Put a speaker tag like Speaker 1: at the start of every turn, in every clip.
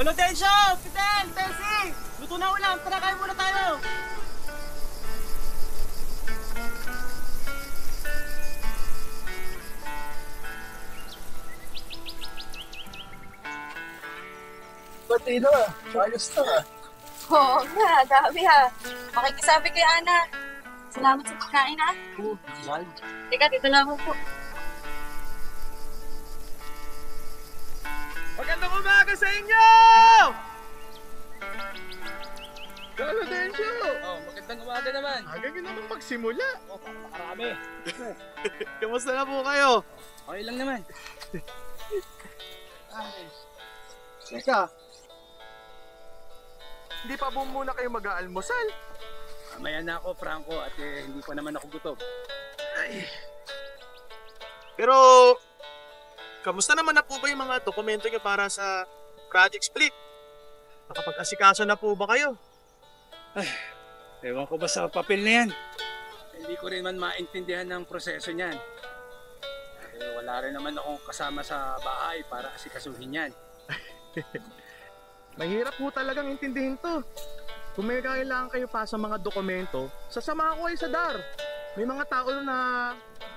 Speaker 1: Lolo Densyo! Fidel! Tessie! Luto na ulam! Tara, kain muna tayo!
Speaker 2: Batino ayos na
Speaker 3: Oo nga, dami ha. Makikisabi kay Ana. Salamat sa pagkain ha.
Speaker 2: Mahal.
Speaker 3: Teka, dito lang ako po.
Speaker 1: Magandang umaga sa inyo!
Speaker 2: Lolo Densyo!
Speaker 1: Magandang umaga naman.
Speaker 2: Aga nyo naman magsimula.
Speaker 1: Nakarami. Kamusta na po kayo? Okay lang naman.
Speaker 2: Teka. Hindi pa po muna kayo mag-aalmusal?
Speaker 1: Mamaya na ako, Franco, at hindi pa naman ako gutom.
Speaker 4: Pero, kamusta naman na po ba yung mga dokumento nyo para sa Project Split? Nakapag-asikaso na po ba kayo?
Speaker 1: Ewan ko ba sa papel na yan? Hindi ko rin man maintindihan ng proseso niyan. Wala rin naman akong kasama sa bahay para asikasuhin yan.
Speaker 2: Mahirap po talagang intindihin to. Kung may kailangan kayo pa sa mga dokumento, sasama ko kayo sa DAR. May mga tao na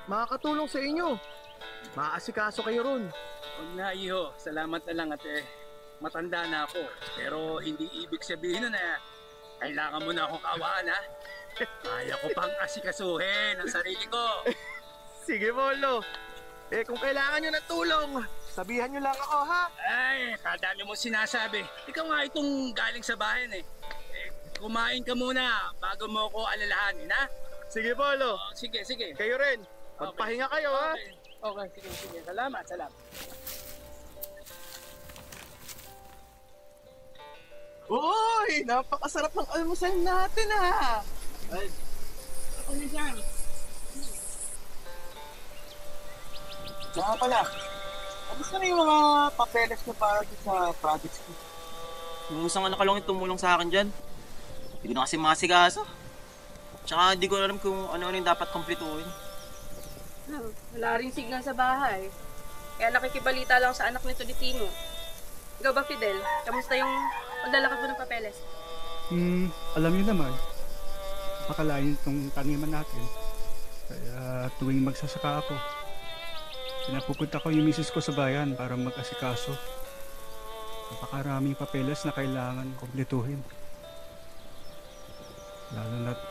Speaker 2: makakatulong sa inyo. Maaasikaso kayo ron.
Speaker 1: Huwag na, iho. Salamat na lang at matanda na ako. Pero hindi ibig sabihin na kailangan mo na akong kaawaan, ha? Kaya ko pang asikasuhin ang sarili ko.
Speaker 2: Sige, Bolo. Kung kailangan nyo ng tulong, sabihan nyo lang ako, ha?
Speaker 1: Ay, kadami mo sinasabi. Ikaw nga itong galing sa bahay, kumain ka muna bago mo ako alalahanin, ha?
Speaker 2: Sige, Bolo.
Speaker 1: Sige.
Speaker 2: Kayo rin. Magpahinga kayo, ha?
Speaker 1: Okay, sige. Salamat.
Speaker 2: Uy! Napakasarap ng almusal natin, ha?
Speaker 1: Ay, ako na dyan.
Speaker 2: Saka pala, kamusta na yung mga papeles na para sa projects ko?
Speaker 4: Yung isang anak lang yung tumulong sa akin dyan. Hindi ko na kasi masikaso. Tsaka hindi ko alam kung ano-ano yung dapat kumpletuhin.
Speaker 3: Wala rin signal sa bahay. Kaya nakikibalita lang sa anak ni Tolentino. Ikaw ba, Fidel? Kamusta yung paglalakad mo ng papeles?
Speaker 5: Alam niyo naman, napakalain itong taniman natin. Kaya tuwing magsasaka ako, pinapupunta ko yung misis ko sa bayan para mag-asikaso. Napakaraming papeles na kailangan kumpletuhin. Lalo na't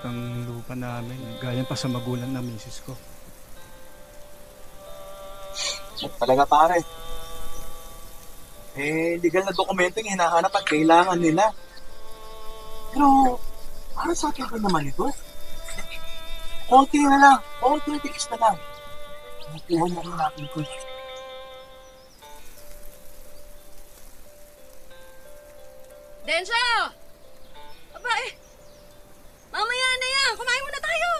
Speaker 5: ang lupa namin, galing pa sa magulang ng misis ko.
Speaker 2: Talaga pare. Legal na dokumento yung hinahanap at kailangan nila. Pero, para sa akin ko naman ito? Konti na lang. Konting tiis na lang. Nakuha na rin natin ko.
Speaker 3: Densyo! Aba mamaya na yan! Kumain muna tayo!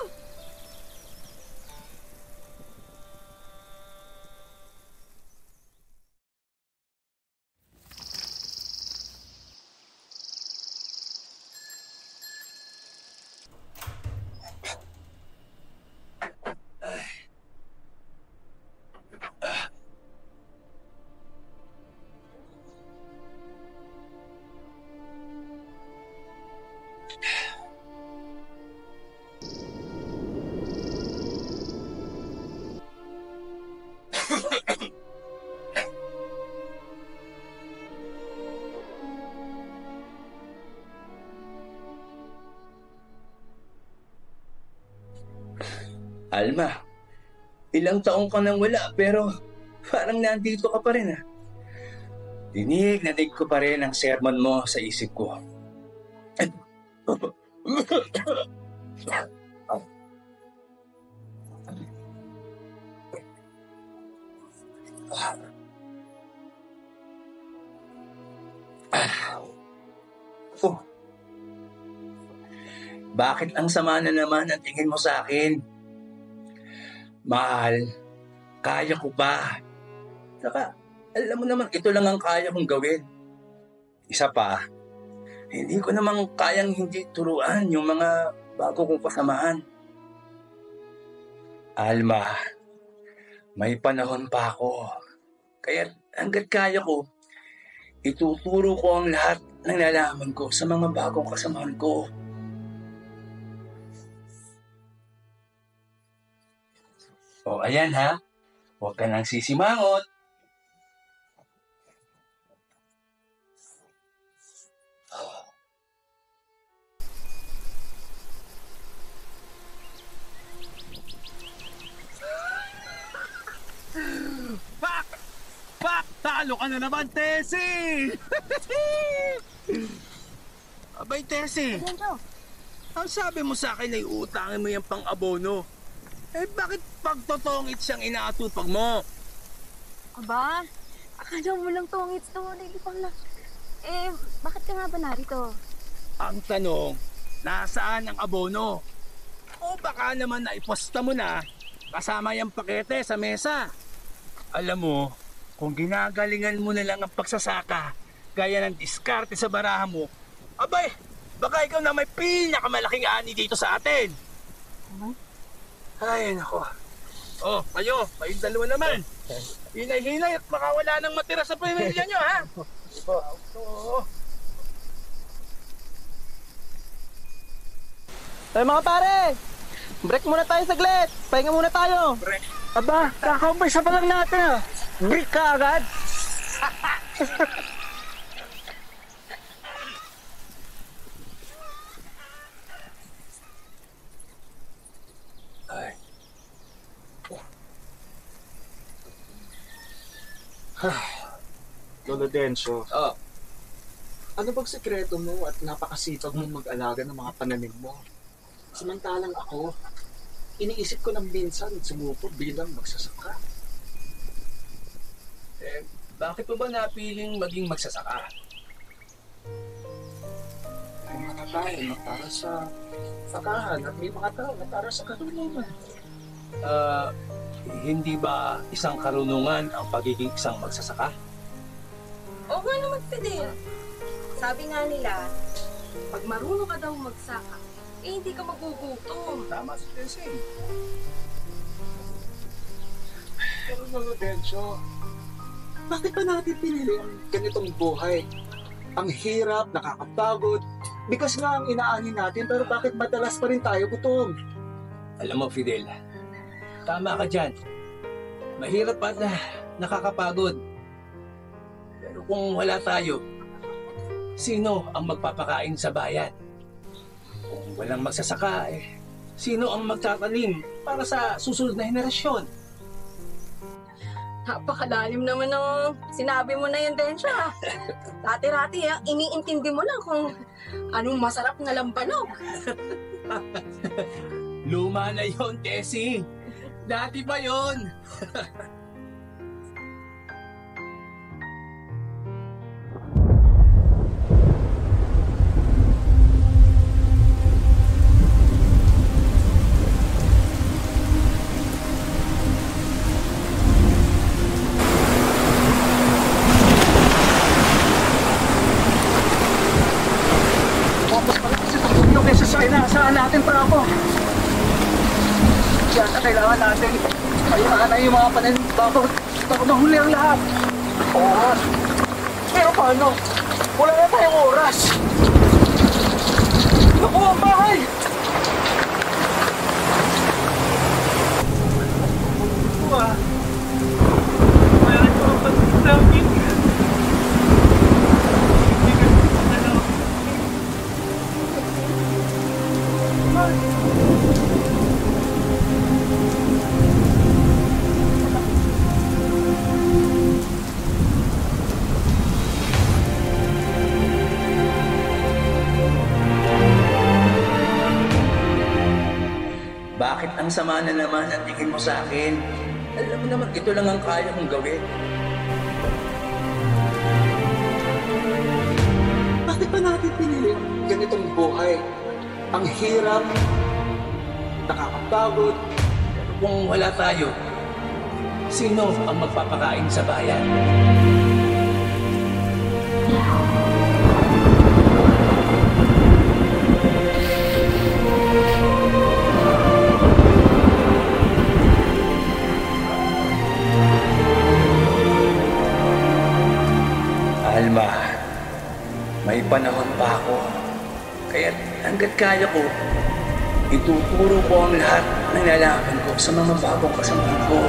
Speaker 6: Alma, ilang taong ka nang wala pero parang nandito ka pa rin, ha? Dinig ko pa rin ang sermon mo sa isip ko. Bakit ang sama na naman ang tingin mo sa akin? Mahal, kaya ko ba? Saka, alam mo naman, ito lang ang kaya kong gawin. Isa pa, hindi ko namang kayang hindi turuan yung mga bago kong kasamahan. Alma, may panahon pa ako. Kaya hanggat kaya ko, Ituturo ko ang lahat ng nalaman ko sa mga bagong kasamahan ko. O ayan ha, huwag ka nang sisimangot.
Speaker 1: Pak! Pak! Talo ka na naman, Tessie! Abay, Tessie, ang sabi mo sa akin ay utangin mo yung pang-abono. Eh, bakit pagtotongit siyang inaatupag mo?
Speaker 7: Aba, akala mo lang tongits to, hindi pala. Eh, bakit ka nga ba narito?
Speaker 1: Ang tanong, nasaan ang abono? O baka naman naiposta mo na kasama yung pakete sa mesa. Alam mo, kung ginagalingan mo na lang ang pagsasaka, gaya ng diskarte sa baraha mo, abay, baka ikaw na may pinakamalaking ani dito sa atin. Ay, nako. Oh, kayong dalawa naman. Hinay-hinay at baka wala nang matira sa pamilya nyo, ha? Oo.
Speaker 8: Ay mga pare! Break muna tayo saglit! Pahinga muna tayo!
Speaker 1: Break.
Speaker 8: Aba, kakaumpisa pa lang natin ah! Break ka agad!
Speaker 6: Ay,
Speaker 2: Lolo Denso,
Speaker 6: oh,
Speaker 2: ano bang sekreto mo at napakasipag mo mag-alaga ng mga pananim mo? Samantalang ako, iniisip ko ng minsan sumuko bilang magsasaka.
Speaker 6: bakit mo ba napiling maging magsasaka?
Speaker 2: May mga tao na para sa sakahan at may mga tao na para sa karunungan.
Speaker 6: Hindi ba isang karunungan ang pagiging isang magsasaka?
Speaker 3: Oo nga naman, Fidel. Sabi nga nila, pag marunong ka daw magsaka, eh hindi ka magugutom.
Speaker 6: Tama si Tessie.
Speaker 2: Pero Lolo Denso, bakit ba natin pinili ang ganitong buhay? Ang hirap, nakakapagod, bigas nga ang inaani natin pero bakit madalas pa rin tayo gutom?
Speaker 6: Alam mo, Fidel, tama ka dyan. Mahirap at nakakapagod. Pero kung wala tayo, sino ang magpapakain sa bayan? Kung walang magsasaka, sino ang magtatanim para sa susunod na henerasyon?
Speaker 3: Napakalalim naman ng sinabi mo na yun, Densya. Dati-rati, iniintindi mo lang kung anong masarap na lampanog.
Speaker 6: Luma na yon, Tessie. Dati pa yon.
Speaker 8: Yung kesa sa inaasahan natin para ako! Kaya kailangan natin kayaan na yung mga pananim bago mahuli ang lahat! Oras! Pero paano? Wala na tayong oras! Naku, ang bahay!
Speaker 6: Bakit ang sama na naman ang tingin mo sa akin? Alam mo naman, ito lang ang kaya kong gawin.
Speaker 2: Bakit ba natin pinili ang ganitong buhay? Ang hirap, nakakapagod,
Speaker 6: Kung wala tayo, sino ang magpapakain sa bayan? Alma, May panahon pa ako. Kaya hanggat kaya ko, ituturo ko ang lahat ng nalaman ko sa mga bagong kasamahan ko.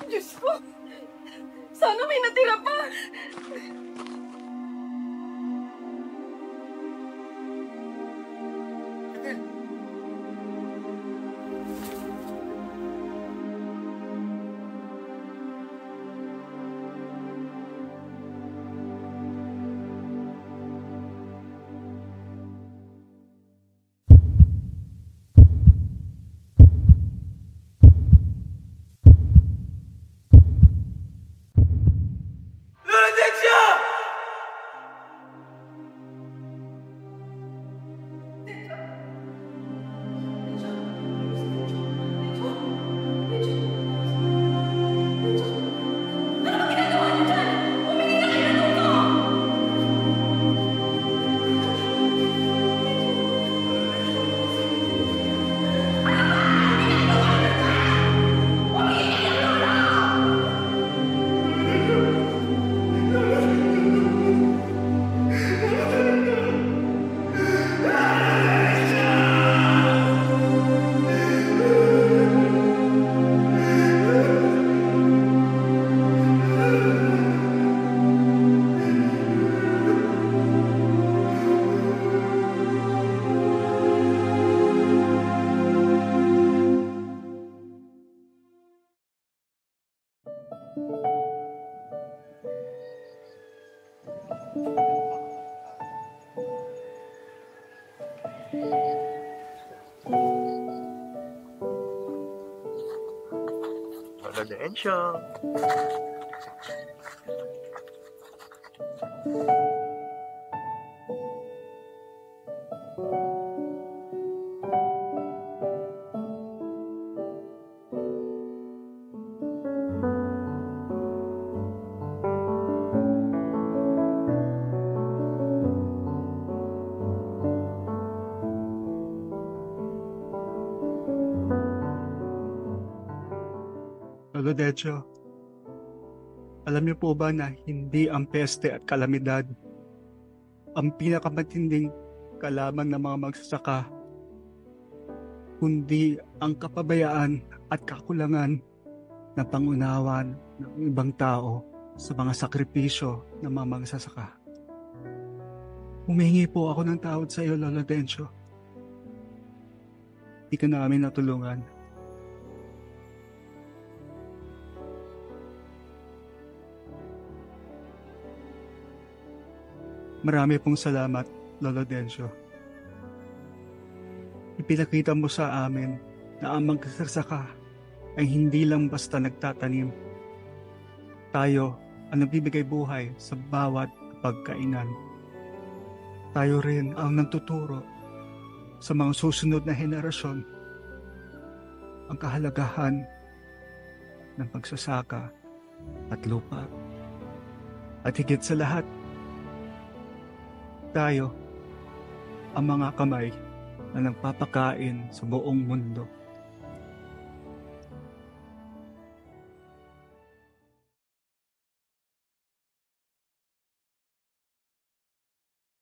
Speaker 3: Diyos ko! Sana may natira pa!
Speaker 4: Lola Densyo.
Speaker 5: Lolo Decio, alam niyo po ba na hindi ang peste at kalamidad ang pinakamatinding kalaban ng mga magsasaka, kundi ang kapabayaan at kakulangan na pangunawan ng ibang tao sa mga sakripisyo ng mga magsasaka. Humingi po ako ng tawad sa iyo, Lolo Decio. Hindi ka namin natulungan. Marami pong salamat, Lolo Decio. Ipinakita mo sa amin na ang magsasaka ay hindi lang basta nagtatanim. Tayo ang nagbibigay buhay sa bawat pagkainan. Tayo rin ang nagtuturo sa mga susunod na henerasyon ang kahalagahan ng pagsasaka at lupa. At higit sa lahat, tayo ang mga kamay na nagpapakain sa buong mundo.